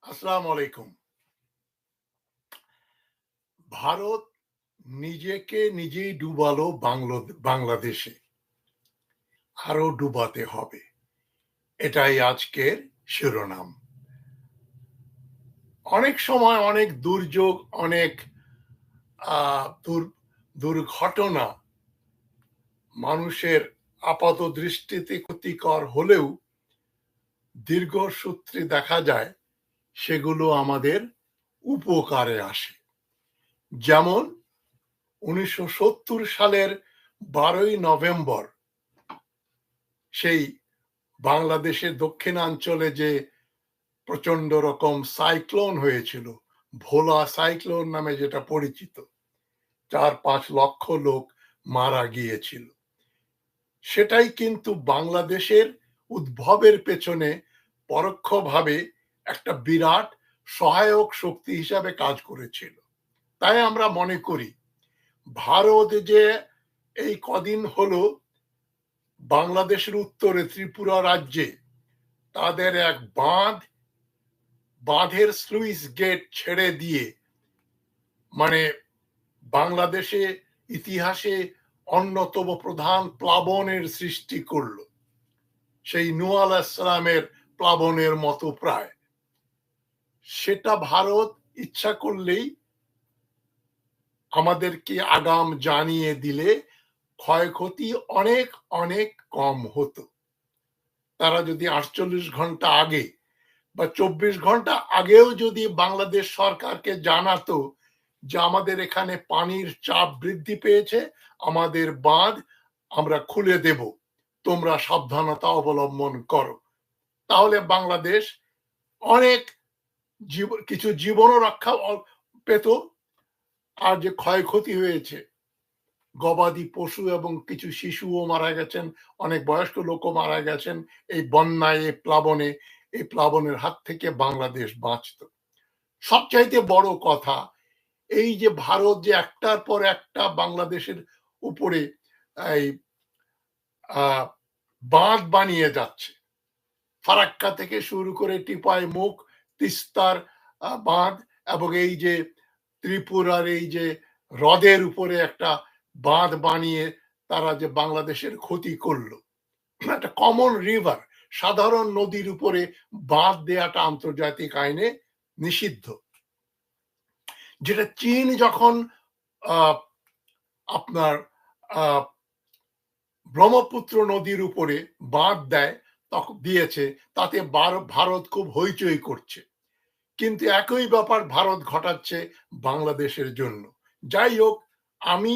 আসসালামু আলাইকুম। ভারত নিজেকে নিজেই ডুবালো বাংলাদেশে। আরো ডুবাতে হবে। এটাই আজকের শিরোনাম। অনেক সময় অনেক দুর্যোগ, অনেক আ দুর দুর্ঘটনা মানুষের আপাতদৃষ্টিতে ক্ষতিকর হলেও দীর্ঘসূত্রে দেখা যায় সেগুলো আমাদের উপকারে আসে। যেমন ১৯৭০ সালের ১২ই নভেম্বর সেই বাংলাদেশের দক্ষিণাঞ্চলে যে প্রচন্ড রকম সাইক্লোন হয়েছিল, ভোলা সাইক্লোন নামে যেটা পরিচিত, ৪-৫ লক্ষ লোক মারা গিয়েছিল। সেটাই কিন্তু বাংলাদেশের উদ্ভবের পেছনে পরোক্ষভাবে একটা বিরাট সহায়ক শক্তি হিসাবে কাজ করেছিল। তাই আমরা মনে করি ভারত যে এই কদিন হলো বাংলাদেশের উত্তরে ত্রিপুরা রাজ্যে তাদের এক বাঁধের স্লুইস গেট ছেড়ে দিয়ে মানে বাংলাদেশে ইতিহাসে অন্যতম প্রধান প্লাবনের সৃষ্টি করলো, সেই নূহ আলাইহিস সালামের প্লাবনের মতো প্রায়। সেটা ভারত ইচ্ছা করলেই আমাদেরকে আগাম জানিয়ে দিলে ক্ষয়ক্ষতি অনেক অনেক কম হতো। তারা যদি ৪৮ ঘন্টা আগে বা ২৪ ঘন্টা আগেও যদি বাংলাদেশ সরকারকে জানাতো যে আমাদের এখানে পানির চাপ বৃদ্ধি পেয়েছে, আমাদের বাঁধ আমরা খুলে দেব, তোমরা সাবধানতা অবলম্বন করো, তাহলে বাংলাদেশ অনেক কিছু জীবনও রক্ষা পেত। আর যে ক্ষয়ক্ষতি হয়েছে, গবাদি পশু এবং কিছু শিশুও মারা গেছেন, অনেক বয়স্ক লোকও মারা গেছেন এই বন্যায়, এই প্লাবনের হাত থেকে বাংলাদেশ বাঁচত। সবচাইতে বড় কথা, এই যে ভারত যে একটার পর একটা বাংলাদেশের উপরে এই বাঁধ বানিয়ে যাচ্ছে, ফারাক্কা থেকে শুরু করে টিপাই মুখ, তিস্তার বাঁধ, এবং এই যে ত্রিপুরার এই যে হ্রদের উপরে একটা বাঁধ বানিয়ে তারা যে বাংলাদেশের ক্ষতি করলো। একটা কমন রিভার, সাধারণ নদীর উপরে বাঁধ দেয়াটা আন্তর্জাতিক আইনে নিষিদ্ধ। যেটা চীন যখন আপনার ব্রহ্মপুত্র নদীর উপরে বাঁধ দেয়, তখন দিয়েছে, তাতে ভারত খুব হইচই করছে। কিন্তু একই ব্যাপার ভারত ঘটাচ্ছে বাংলাদেশের জন্য। যাই হোক, আমি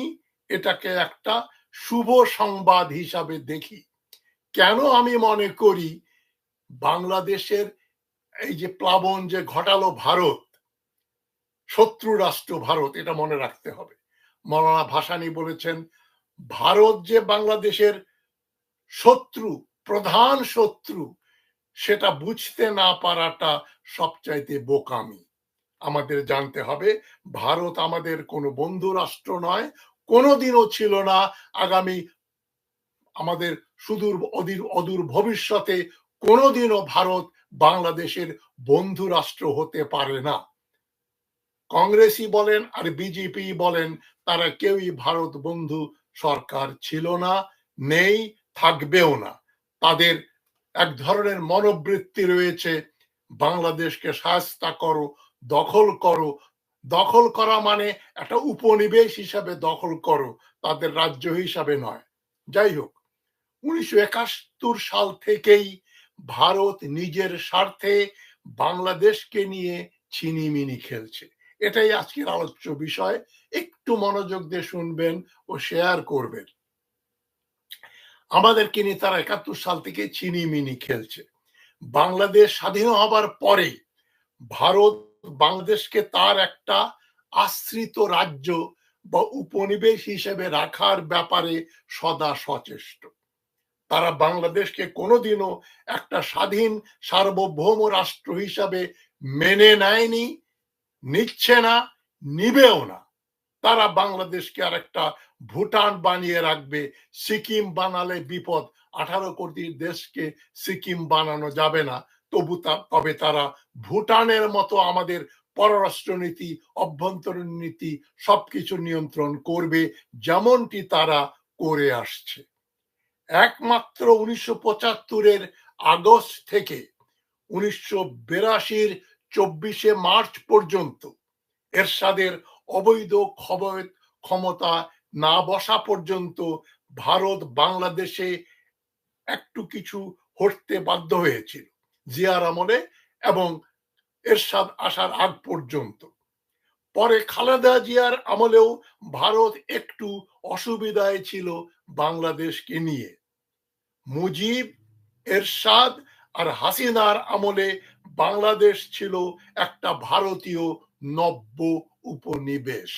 এটাকে একটা শুভ সংবাদ হিসাবে দেখি। কেন আমি মনে করি বাংলাদেশের এই যে প্লাবন যে ঘটালো ভারত, শত্রু রাষ্ট্র ভারত, এটা মনে রাখতে হবে। মৌলানা ভাসানী বলেছেন ভারত যে বাংলাদেশের শত্রু, প্রধান শত্রু, সেটা বুঝতে না পারাটা সবচাইতে বোকামি। আমাদের জানতে হবে ভারত আমাদের কোনো বন্ধু রাষ্ট্র নয়, কোনোদিনও ছিল না, আগামী আমাদের অদূর ভবিষ্যতে কোনোদিনও ভারত বাংলাদেশের বন্ধু রাষ্ট্র হতে পারে না। কংগ্রেসই বলেন আর বিজেপি বলেন, তারা কেউই ভারত বন্ধু সরকার ছিল না, নেই, থাকবেও না। তাদের এক ধরনের মনোবৃত্তি রয়েছে, বাংলাদেশকে শায়েস্তা করো, দখল করো। দখল করা মানে একটা উপনিবেশ হিসাবে দখল করো, তাদের রাজ্য হিসাবে নয়। যাই হোক, ১৯৭১ সাল থেকেই ভারত নিজের স্বার্থে বাংলাদেশকে নিয়ে ছিনিমিনি খেলছে। এটাই আজকের আলোচ্য বিষয়। একটু মনোযোগ দিয়ে শুনবেন ও শেয়ার করবেন। আমাদেরকে নিয়ে তারা ৭১ সাল থেকে ছিনিমিনি খেলছে। বাংলাদেশ স্বাধীন হবার পরে ভারত বাংলাদেশকে তার একটা আশ্রিত রাজ্য বা উপনিবেশ হিসেবে রাখার ব্যাপারে সদা সচেষ্ট। তারা বাংলাদেশকে কোনোদিনও একটা স্বাধীন সার্বভৌম রাষ্ট্র হিসাবে মেনে নেয়নি, নিচ্ছে না, নিবেও না। তারা বাংলাদেশকে আর একটা ভুটান বানিয়ে রাখবে, সিকিম বানালে বিপদ, 18 কোটি দেশকে সিকিম বানানো যাবে না, তবে তারা ভুটানের মতো আমাদের পররাষ্ট্রনীতি, অভ্যন্তরীণ নীতি সবকিছু নিয়ন্ত্রণ করবে, যেমনটি তারা করে আসছে। একমাত্র ১৯৭৫-এর আগস্ট থেকে ১৯৮২-র ২৪শে মার্চ পর্যন্ত এরশাদের অবৈধ ক্ষমতা না বসা পর্যন্ত ভারত বাংলাদেশে একটু কিছু হটতে বাধ্য হয়েছিল জিয়ার আমলে এবং এরশাদ আসার আগ পর্যন্ত। পরে খালেদা জিয়ার আমলেও ভারত একটু অসুবিধায় ছিল বাংলাদেশকে নিয়ে। মুজিব, এরশাদ আর হাসিনার আমলে বাংলাদেশ ছিল একটা ভারতীয় নব্য উপনিবেশ।